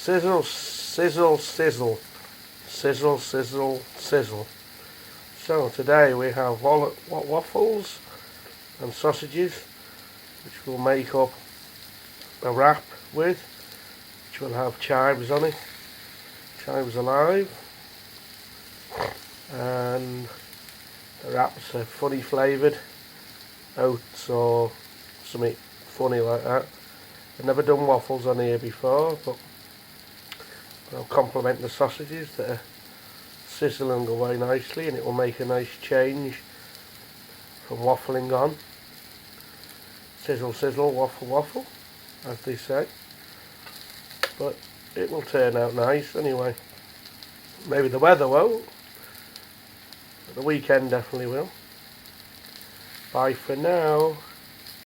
Sizzle, sizzle, sizzle. Sizzle, sizzle, sizzle. So today we have waffles and sausages, which we'll make up a wrap with, which will have chives on it, chives alive, and the wraps are funny flavoured, oats or something funny like that. I've never done waffles on here before, but I'll complement the sausages that are sizzling away nicely, and it will make a nice change from waffling on. Sizzle, sizzle, waffle, waffle, as they say. But it will turn out nice anyway. Maybe the weather won't, but the weekend definitely will. Bye for now.